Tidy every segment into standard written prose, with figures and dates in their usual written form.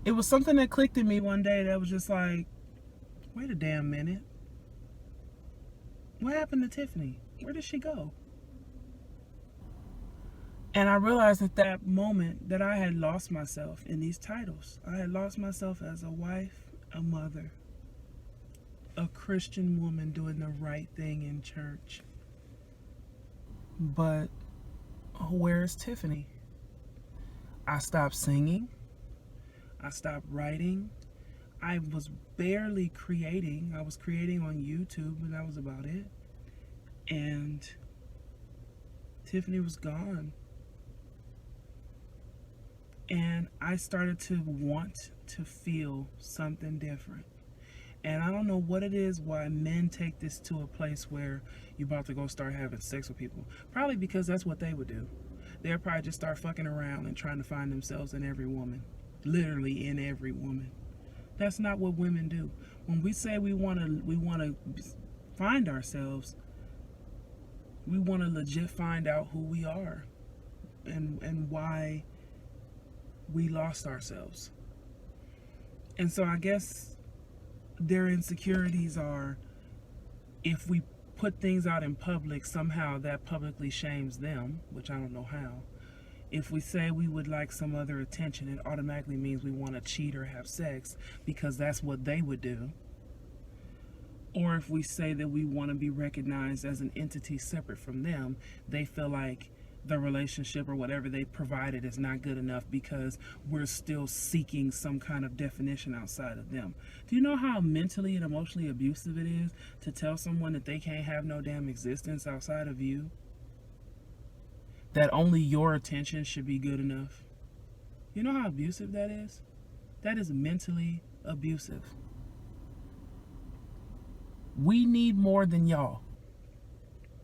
It was something that clicked in me one day that was just like, wait a damn minute. What happened to Tiffany? Where did she go? And I realized at that moment that I had lost myself in these titles. I had lost myself as a wife, a mother, a Christian woman doing the right thing in church. But where's Tiffany? I stopped singing. I stopped writing. I was barely creating. I was creating on YouTube, and that was about it. And Tiffany was gone. And I started to want to feel something different. And I don't know what it is why men take this to a place where you're about to go start having sex with people. Probably because that's what they would do. They'll probably just start fucking around and trying to find themselves in every woman. Literally in every woman. That's not what women do. When we say we want to find ourselves, we want to legit find out who we are and why we lost ourselves. And so I guess their insecurities are, if we put things out in public, somehow that publicly shames them, which I don't know how. If we say we would like some other attention, it automatically means we want to cheat or have sex because that's what they would do. Or if we say that we want to be recognized as an entity separate from them, they feel like the relationship or whatever they provided is not good enough because we're still seeking some kind of definition outside of them. Do you know how mentally and emotionally abusive it is to tell someone that they can't have no damn existence outside of you? That only your attention should be good enough? You know how abusive that is? That is mentally abusive. We need more than y'all.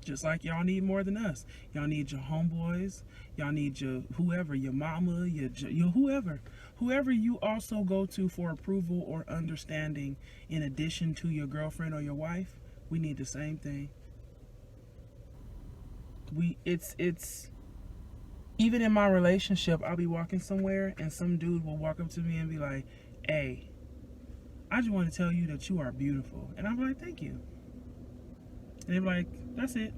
Just like y'all need more than us. Y'all need your homeboys. Y'all need your whoever, your mama, your whoever. Whoever you also go to for approval or understanding in addition to your girlfriend or your wife, we need the same thing. It's even in my relationship, I'll be walking somewhere and some dude will walk up to me and be like, "Hey, I just want to tell you that you are beautiful." And I'm like, "Thank you." And they're like, "That's it.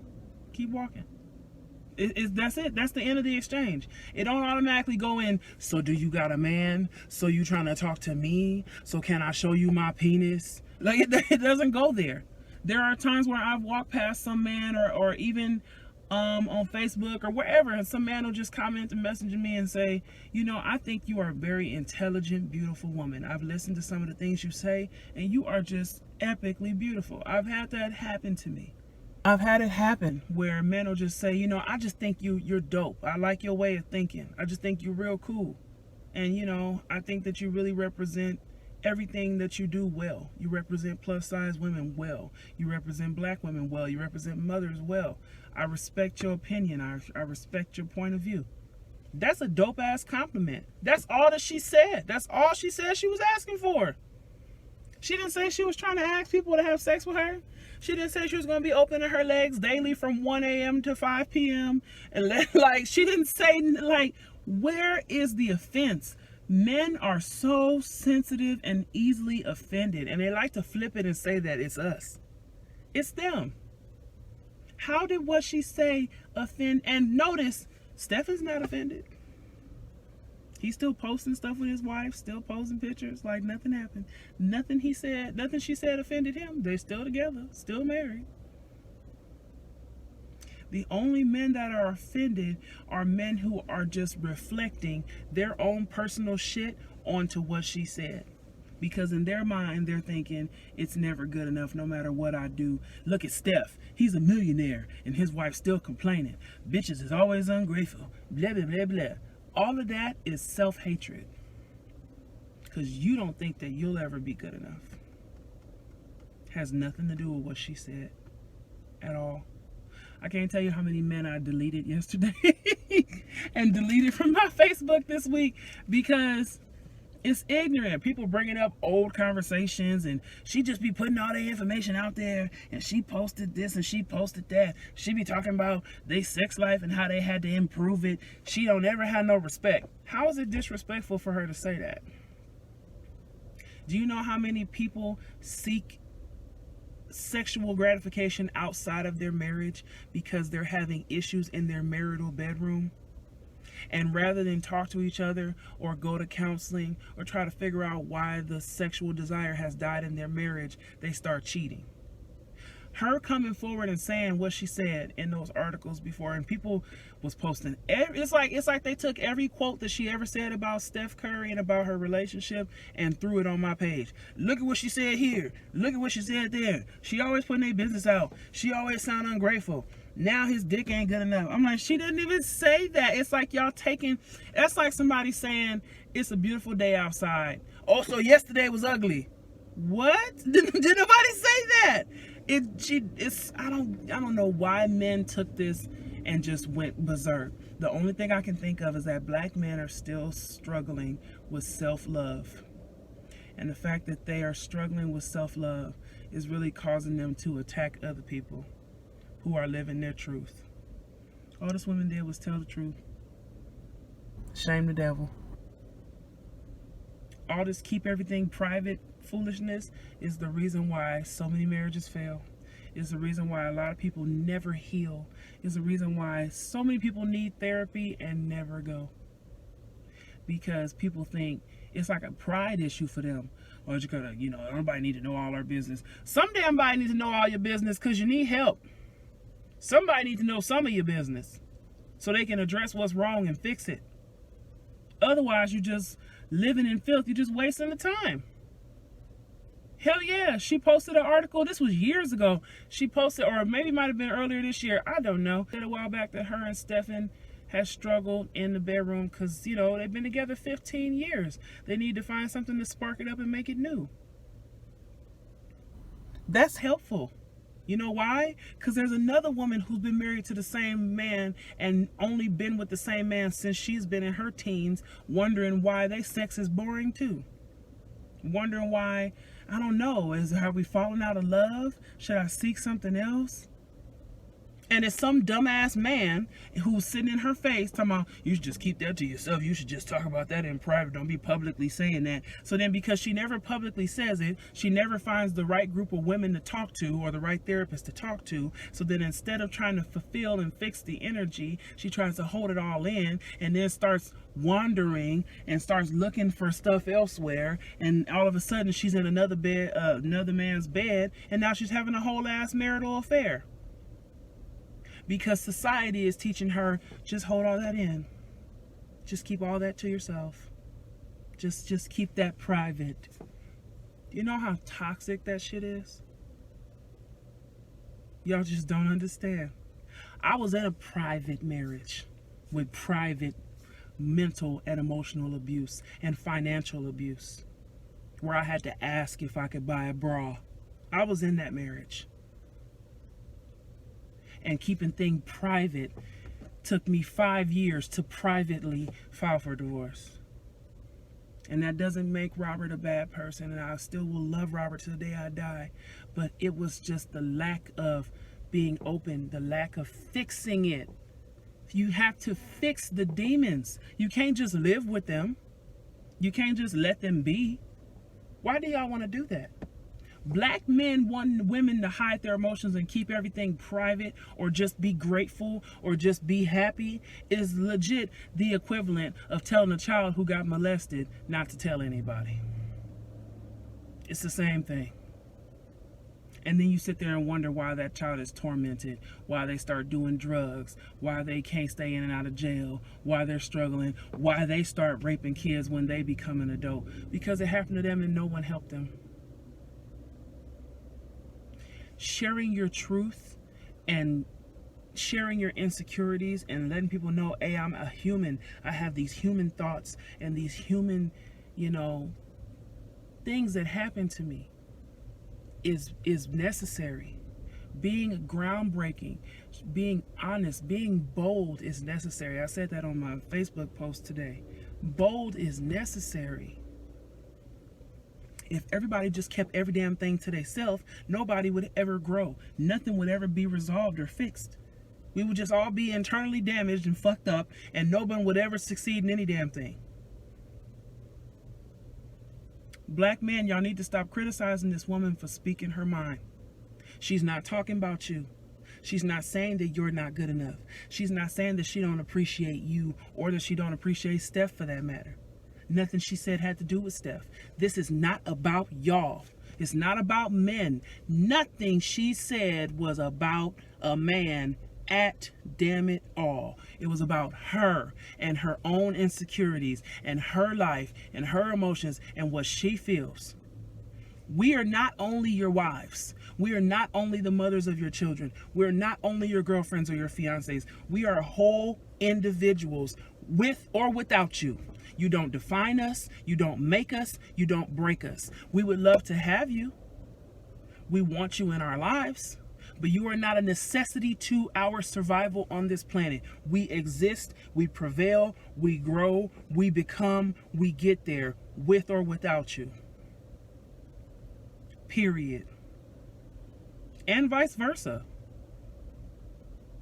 Keep walking." That's it. That's the end of the exchange. It don't automatically go in, "So do you got a man? So you trying to talk to me? So can I show you my penis?" Like, it doesn't go there. There are times where I've walked past some man or even on Facebook or wherever, and some man will just comment and message me and say, "I think you are a very intelligent, beautiful woman. I've listened to some of the things you say, and you are just epically beautiful." I've had that happen to me. I've had it happen where men will just say, "I just think you're dope. I like your way of thinking. I just think you're real cool. And, I think that you really represent everything that you do well. You represent plus size women well. You represent black women well. You represent mothers well. I respect your opinion. I respect your point of view." That's a dope ass compliment. That's all that she said. That's all she said she was asking for. She didn't say she was trying to ask people to have sex with her. She didn't say she was going to be opening her legs daily from 1 a.m. to 5 p.m. And she didn't say, where is the offense? Men are so sensitive and easily offended. And they like to flip it and say that it's us. It's them. How did what she say offend? And notice, Stephen's not offended. He's still posting stuff with his wife, still posting pictures like nothing happened. Nothing she said offended him. They're still together, still married. The only men that are offended are men who are just reflecting their own personal shit onto what she said. Because in their mind, they're thinking, it's never good enough no matter what I do. Look at Steph. He's a millionaire and his wife's still complaining. Bitches is always ungrateful. Blah, blah, blah, blah. All of that is self-hatred. Because you don't think that you'll ever be good enough. Has nothing to do with what she said at all. I can't tell you how many men I deleted yesterday and deleted from my Facebook this week because it's ignorant. People bringing up old conversations and she just be putting all the information out there and she posted this and she posted that. She be talking about their sex life and how they had to improve it. She don't ever have no respect. How is it disrespectful for her to say that? Do you know how many people seek sexual gratification outside of their marriage because they're having issues in their marital bedroom? And rather than talk to each other or go to counseling or try to figure out why the sexual desire has died in their marriage, they start cheating. Her coming forward and saying what she said in those articles before, and people was posting it's like they took every quote that she ever said about Steph Curry and about her relationship and threw it on my page. Look at what she said here, look at what she said there. She always putting their business out. She always sound ungrateful. Now his dick ain't good enough. I'm like, she didn't even say that. It's like y'all taking, that's like somebody saying it's a beautiful day outside. Oh, so yesterday was ugly. What? Did nobody say that? I don't know why men took this and just went berserk. The only thing I can think of is that black men are still struggling with self-love. And the fact that they are struggling with self-love is really causing them to attack other people who are living their truth. All this woman did was tell the truth. Shame the devil. All this keep everything private foolishness is the reason why so many marriages fail. Is the reason why a lot of people never heal. Is the reason why so many people need therapy and never go. Because people think it's like a pride issue for them. Or you gotta, everybody need to know all our business. Some damn body needs to know all your business because you need help. Somebody needs to know some of your business so they can address what's wrong and fix it. Otherwise, you just living in filth. You're just wasting the time. Hell yeah, she posted an article. This was years ago. She posted, or maybe it might have been earlier this year. I don't know. Said a while back that her and Stephen has struggled in the bedroom because, they've been together 15 years. They need to find something to spark it up and make it new. That's helpful. You know why? Because there's another woman who's been married to the same man and only been with the same man since she's been in her teens, wondering why their sex is boring too. Wondering why, I don't know, have we fallen out of love? Should I seek something else? And it's some dumbass man who's sitting in her face talking about, you should just keep that to yourself. You should just talk about that in private. Don't be publicly saying that. So then because she never publicly says it, she never finds the right group of women to talk to or the right therapist to talk to. So then instead of trying to fulfill and fix the energy, she tries to hold it all in and then starts wandering and starts looking for stuff elsewhere. And all of a sudden she's in another man's bed, and now she's having a whole ass marital affair. Because society is teaching her, just hold all that in. Just keep all that to yourself. Just keep that private. Do you know how toxic that shit is? Y'all just don't understand. I was in a private marriage with private mental and emotional abuse and financial abuse, where I had to ask if I could buy a bra. I was in that marriage. And keeping things private took me 5 years to privately file for divorce. And that doesn't make Robert a bad person, and I still will love Robert to the day I die. But it was just the lack of being open, the lack of fixing it. You have to fix the demons. You can't just live with them. You can't just let them be. Why do y'all want to do that? Black men want women to hide their emotions and keep everything private, or just be grateful, or just be happy, is legit the equivalent of telling a child who got molested not to tell anybody. It's the same thing. And then you sit there and wonder why that child is tormented, why they start doing drugs, why they can't stay in and out of jail, why they're struggling, why they start raping kids when they become an adult. Because it happened to them and no one helped them. Sharing your truth and sharing your insecurities and letting people know, hey, I'm a human. I have these human thoughts and these human, things that happen to me is necessary. Being groundbreaking, being honest, being bold is necessary. I said that on my Facebook post today. Bold is necessary. If everybody just kept every damn thing to themselves, nobody would ever grow. Nothing would ever be resolved or fixed. We would just all be internally damaged and fucked up, and no one would ever succeed in any damn thing. Black men, y'all need to stop criticizing this woman for speaking her mind. She's not talking about you. She's not saying that you're not good enough. She's not saying that she don't appreciate you or that she don't appreciate Steph for that matter. Nothing she said had to do with Steph. This is not about y'all. It's not about men. Nothing she said was about a man at damn it all. It was about her and her own insecurities and her life and her emotions and what she feels. We are not only your wives. We are not only the mothers of your children. We're not only your girlfriends or your fiancés. We are whole individuals with or without you. You don't define us. You don't make us. You don't break us. We would love to have you. We want you in our lives. But you are not a necessity to our survival on this planet. We exist, we prevail, we grow, we become, we get there with or without you. Period. And vice versa.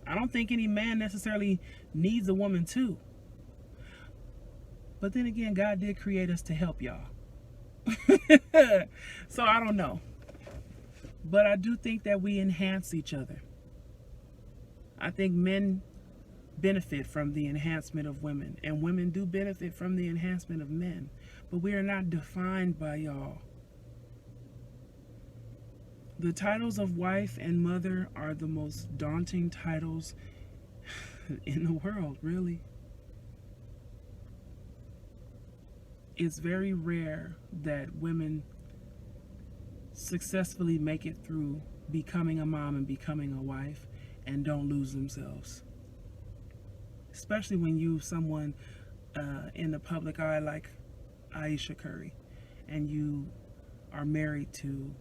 I don't think any man necessarily needs a woman too. But then again, God did create us to help y'all. So I don't know. But I do think that we enhance each other. I think men benefit from the enhancement of women, and women do benefit from the enhancement of men. But we are not defined by y'all. The titles of wife and mother are the most daunting titles in the world, really. It's very rare that women successfully make it through becoming a mom and becoming a wife and don't lose themselves. Especially when you someone in the public eye like Ayesha Curry, and you are married to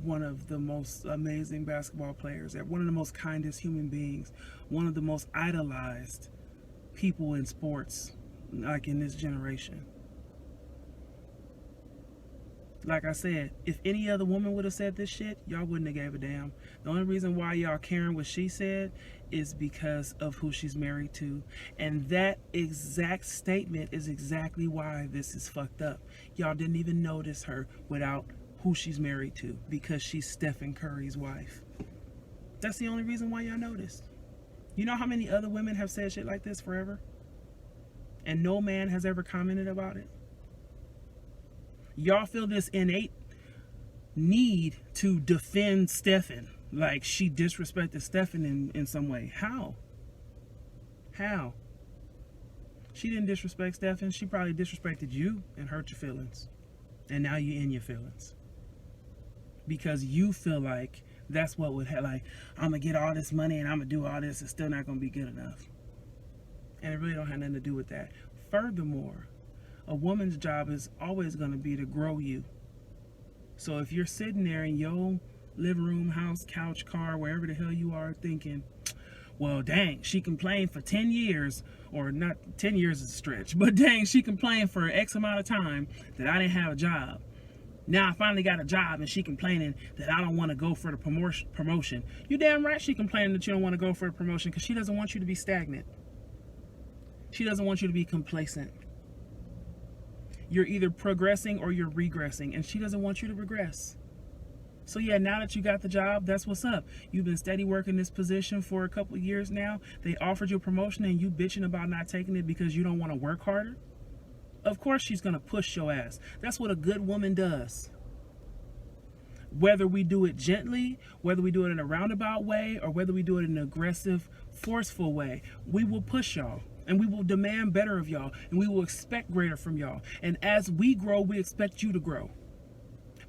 one of the most amazing basketball players, one of the most kindest human beings, one of the most idolized people in sports, like in this generation. Like I said, if any other woman would have said this shit, y'all wouldn't have gave a damn. The only reason why y'all caring what she said is because of who she's married to. And that exact statement is exactly why this is fucked up. Y'all didn't even notice her without who she's married to, because she's Stephen Curry's wife. That's the only reason why y'all noticed. You know how many other women have said shit like this forever? And no man has ever commented about it? Y'all feel this innate need to defend Stephen, like she disrespected Stephen in some way. How? How? She didn't disrespect Stephen. She probably disrespected you and hurt your feelings. And now you're in your feelings. Because you feel like that's what would have, like, I'm going to get all this money and I'm going to do all this. It's still not going to be good enough. And it really don't have nothing to do with that. Furthermore, a woman's job is always going to be to grow you. So if you're sitting there in your living room, house, couch, car, wherever the hell you are, thinking, well, dang, she complained for 10 years, or not 10 years is a stretch, but dang, she complained for X amount of time that I didn't have a job. Now I finally got a job and she complaining that I don't want to go for the promotion. You damn right she complaining that you don't want to go for the promotion, because she doesn't want you to be stagnant. She doesn't want you to be complacent. You're either progressing or you're regressing, and she doesn't want you to regress. So yeah, now that you got the job, that's what's up. You've been steady working this position for a couple of years now. They offered you a promotion and you bitching about not taking it because you don't want to work harder. Of course she's going to push your ass. That's what a good woman does. Whether we do it gently, whether we do it in a roundabout way, or whether we do it in an aggressive, forceful way, we will push y'all. And we will demand better of y'all. And we will expect greater from y'all. And as we grow, we expect you to grow.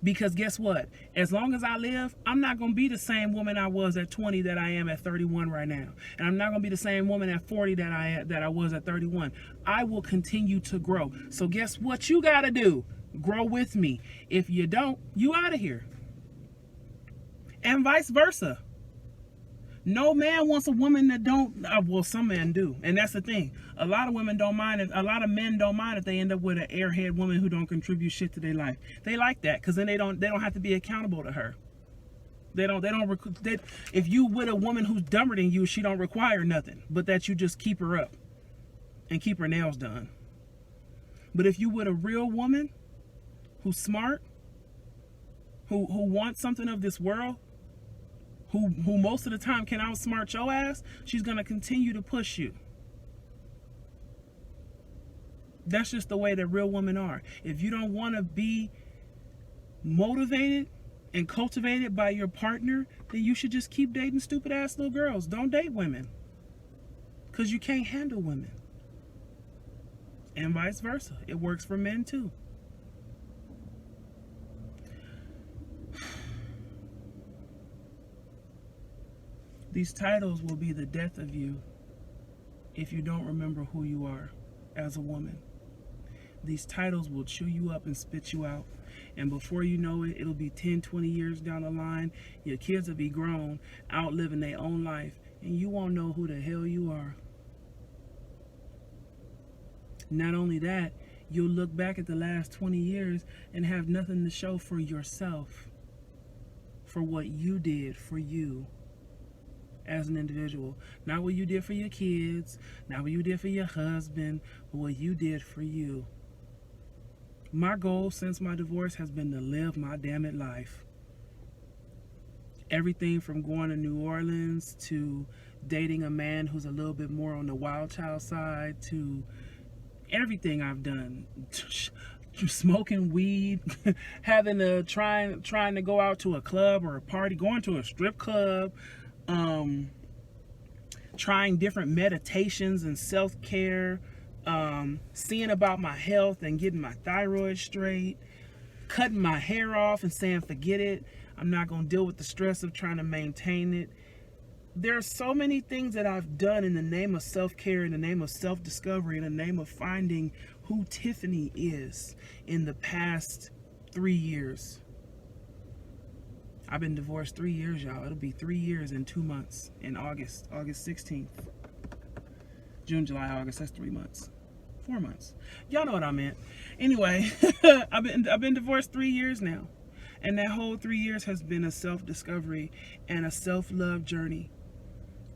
Because guess what? As long as I live, I'm not going to be the same woman I was at 20 that I am at 31 right now. And I'm not going to be the same woman at 40 that I was at 31. I will continue to grow. So guess what you got to do? Grow with me. If you don't, you out of here. And vice versa. No man wants a woman that don't, well, some men do. And that's the thing. A lot of women don't mind, a lot of men don't mind if they end up with an airhead woman who don't contribute shit to their life. They like that, because then they don't have to be accountable to her. If you with a woman who's dumber than you, she don't require nothing, but that you just keep her up and keep her nails done. But if you with a real woman who's smart, who wants something of this world, who most of the time can outsmart your ass, she's going to continue to push you. That's just the way that real women are. If you don't want to be motivated and cultivated by your partner, then you should just keep dating stupid ass little girls. Don't date women, because you can't handle women. And vice versa. It works for men too. These titles will be the death of you if you don't remember who you are as a woman. These titles will chew you up and spit you out. And before you know it, it'll be 10, 20 years down the line. Your kids will be grown, out living their own life, and you won't know who the hell you are. Not only that, you'll look back at the last 20 years and have nothing to show for yourself, for what you did for you as an individual. Not what you did for your kids, not what you did for your husband, but what you did for you. My goal since my divorce has been to live my damn it life. Everything from going to New Orleans to dating a man who's a little bit more on the wild child side, to everything I've done. Smoking weed, having to trying to go out to a club or a party, going to a strip club, trying different meditations and self-care, seeing about my health and getting my thyroid straight, cutting my hair off and saying forget it, I'm not going to deal with the stress of trying to maintain it. There are so many things that I've done in the name of self-care, in the name of self-discovery, in the name of finding who Tiffany is in the past 3 years. I've been divorced 3 years, y'all. It'll be 3 years in 2 months, in August 16th. June, July, August, that's 3 months. 4 months. Y'all know what I meant. Anyway, I've been divorced 3 years now. And that whole 3 years has been a self-discovery and a self-love journey.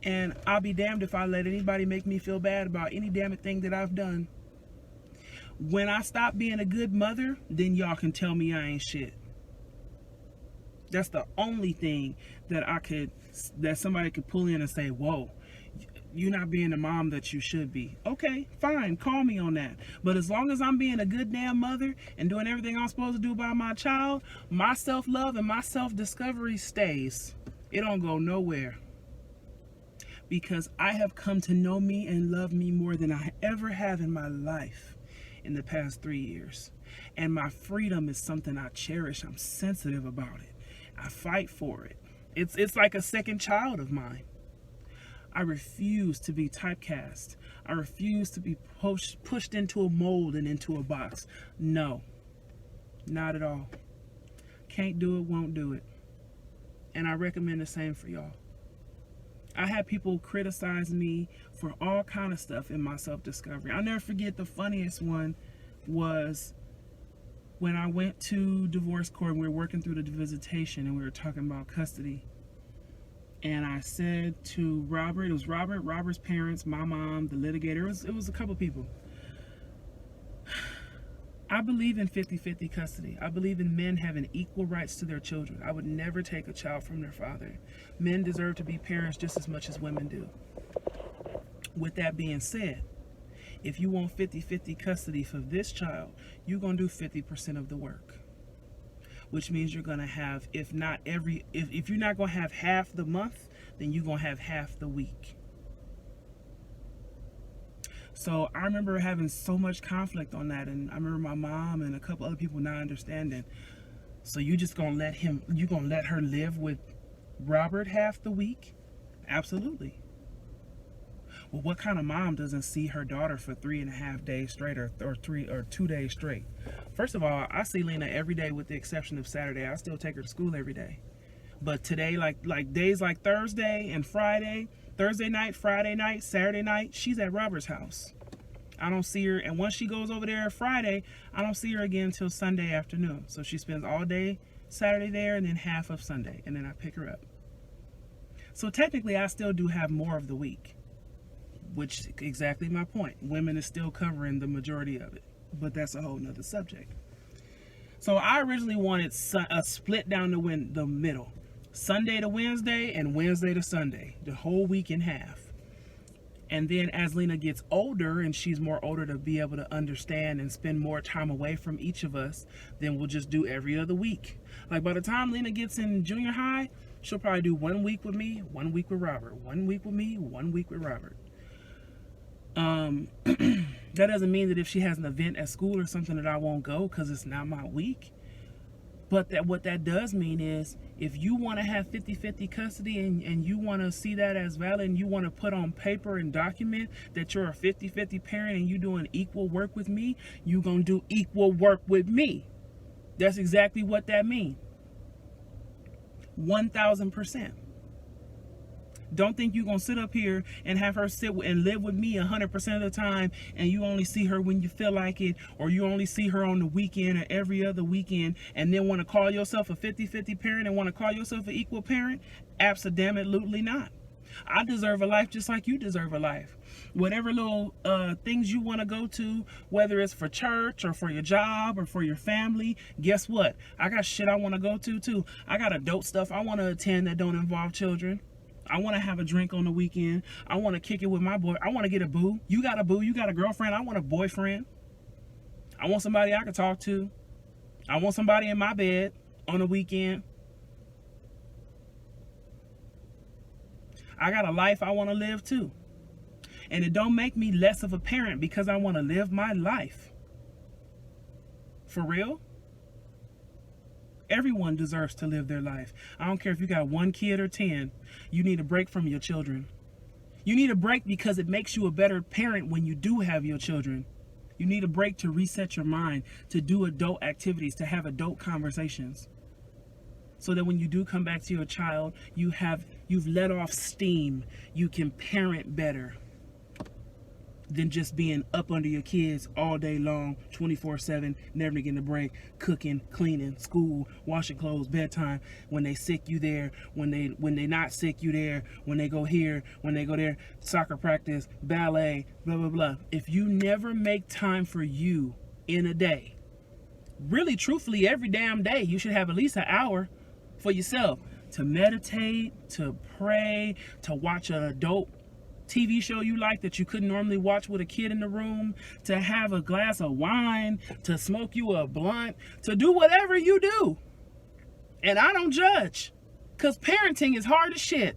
And I'll be damned if I let anybody make me feel bad about any damn thing that I've done. When I stop being a good mother, then y'all can tell me I ain't shit. That's the only thing that somebody could pull in and say, whoa, you're not being the mom that you should be. Okay, fine, call me on that. But as long as I'm being a good damn mother and doing everything I'm supposed to do by my child, my self-love and my self-discovery stays. It don't go nowhere. Because I have come to know me and love me more than I ever have in my life in the past 3 years. And my freedom is something I cherish. I'm sensitive about it. I fight for it. It's like a second child of mine. I refuse to be typecast. I refuse to be pushed into a mold and into a box. No, not at all. Can't do it, won't do it. And I recommend the same for y'all. I had people criticize me for all kind of stuff in my self-discovery. I'll never forget the funniest one was when I went to divorce court and we were working through the visitation and we were talking about custody. And I said to Robert, it was Robert's parents, my mom, the litigator, it was a couple people. I believe in 50-50 custody. I believe in men having equal rights to their children. I would never take a child from their father. Men deserve to be parents just as much as women do. With that being said, if you want 50-50 custody for this child, you're going to do 50% of the work. Which means you're going to have, if you're not going to have half the month, then you're going to have half the week. So I remember having so much conflict on that, and I remember my mom and a couple other people not understanding. So you just gonna let her live with Robert half the week? Absolutely. Well, what kind of mom doesn't see her daughter for 3.5 days straight, or 2 days straight? First of all, I see Lena every day with the exception of Saturday. I still take her to school every day. But today, like days like Thursday and Friday, Thursday night, Friday night, Saturday night, she's at Robert's house. I don't see her, and once she goes over there Friday, I don't see her again until Sunday afternoon. So she spends all day Saturday there and then half of Sunday, and then I pick her up. So technically, I still do have more of the week, which exactly my point. Women is still covering the majority of it, but that's a whole nother subject. So I originally wanted a split down the middle. Sunday to Wednesday and Wednesday to Sunday. The whole week in half. And then as Lena gets older and she's more older to be able to understand and spend more time away from each of us, then we'll just do every other week. Like by the time Lena gets in junior high, she'll probably do 1 week with me, 1 week with Robert, 1 week with me, 1 week with Robert. That doesn't mean that if she has an event at school or something that I won't go because it's not my week. But what that does mean is if you want to have 50-50 custody and you want to see that as valid and you want to put on paper and document that you're a 50-50 parent and you're doing equal work with me, you're going to do equal work with me. That's exactly what that means. 1,000%. Don't think you're going to sit up here and have her sit and live with me 100% of the time and you only see her when you feel like it, or you only see her on the weekend or every other weekend, and then want to call yourself a 50-50 parent and want to call yourself an equal parent? Absolutely not. I deserve a life just like you deserve a life. Whatever little things you want to go to, whether it's for church or for your job or for your family, guess what? I got shit I want to go to too. I got adult stuff I want to attend that don't involve children. I want to have a drink on the weekend. I want to kick it with my boy. I want to get a boo. You got a boo. You got a girlfriend. I want a boyfriend. I want somebody I can talk to. I want somebody in my bed on the weekend. I got a life I want to live too. And it don't make me less of a parent because I want to live my life. For real? Everyone deserves to live their life. I don't care if you got 1 kid or 10. You need a break from your children. You need a break because it makes you a better parent when you do have your children. You need a break to reset your mind, to do adult activities, to have adult conversations. So that when you do come back to your child, you've let off steam. You can parent better than just being up under your kids all day long, 24/7, never getting a break, cooking, cleaning, school, washing clothes, bedtime. When they sick, you there. When they not sick, you there. When they go here, when they go there, soccer practice, ballet, blah, blah, blah. If you never make time for you in a day, really, truthfully, every damn day, you should have at least an hour for yourself to meditate, to pray, to watch an adult TV show you like that you couldn't normally watch with a kid in the room, to have a glass of wine, to smoke you a blunt, to do whatever you do. And I don't judge, because parenting is hard as shit.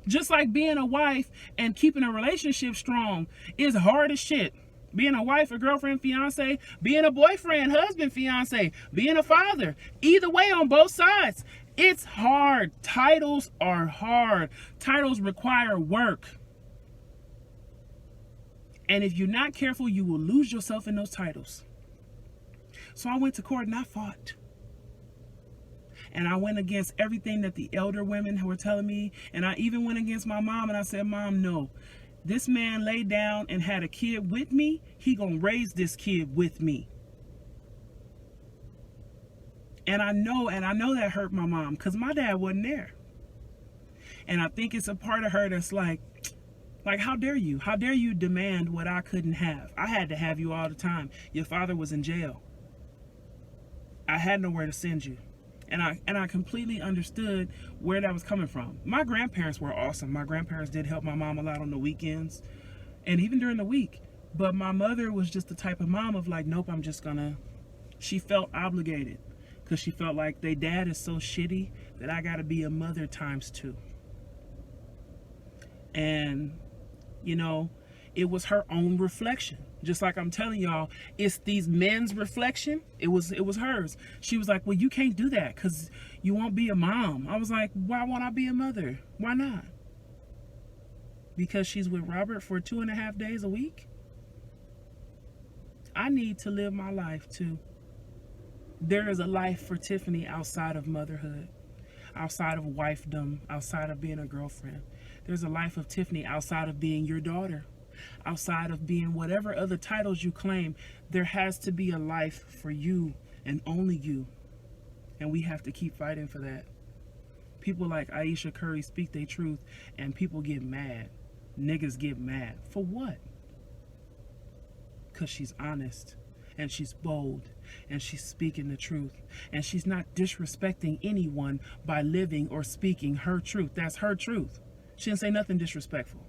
Just like being a wife and keeping a relationship strong is hard as shit. Being a wife, a girlfriend, fiance, being a boyfriend, husband, fiance, being a father, either way on both sides. It's hard. Titles are hard. Titles require work. And if you're not careful, you will lose yourself in those titles. So I went to court and I fought. And I went against everything that the elder women were telling me. And I even went against my mom and I said, Mom, no. This man laid down and had a kid with me. He gonna raise this kid with me. And I know that hurt my mom because my dad wasn't there. And I think it's a part of her that's like, how dare you? How dare you demand what I couldn't have? I had to have you all the time. Your father was in jail. I had nowhere to send you. And I completely understood where that was coming from. My grandparents were awesome. My grandparents did help my mom a lot on the weekends and even during the week. But my mother was just the type of mom of like, nope, she felt obligated. Because she felt like their dad is so shitty that I got to be a mother times 2. And, it was her own reflection. Just like I'm telling y'all, it's these men's reflection. It was hers. She was like, well, you can't do that because you won't be a mom. I was like, why won't I be a mother? Why not? Because she's with Robert for 2.5 days a week? I need to live my life too. There is a life for Tiffany outside of motherhood, outside of wifedom, outside of being a girlfriend. There's a life of Tiffany outside of being your daughter, outside of being whatever other titles you claim. There has to be a life for you and only you. And we have to keep fighting for that. People like Ayesha Curry speak their truth and people get mad. Niggas get mad. For what? Because she's honest. and she's bold, and she's speaking the truth, and she's not disrespecting anyone by living or speaking her truth. That's her truth. She didn't say nothing disrespectful.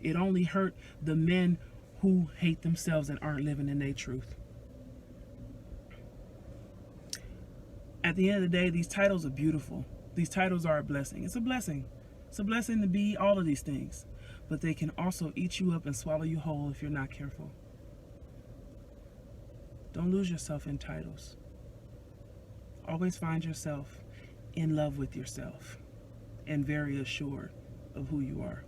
It only hurt the men who hate themselves and aren't living in their truth. At the end of the day, these titles are beautiful. These titles are a blessing. It's a blessing. It's a blessing to be all of these things. But they can also eat you up and swallow you whole if you're not careful. Don't lose yourself in titles. Always find yourself in love with yourself and very assured of who you are.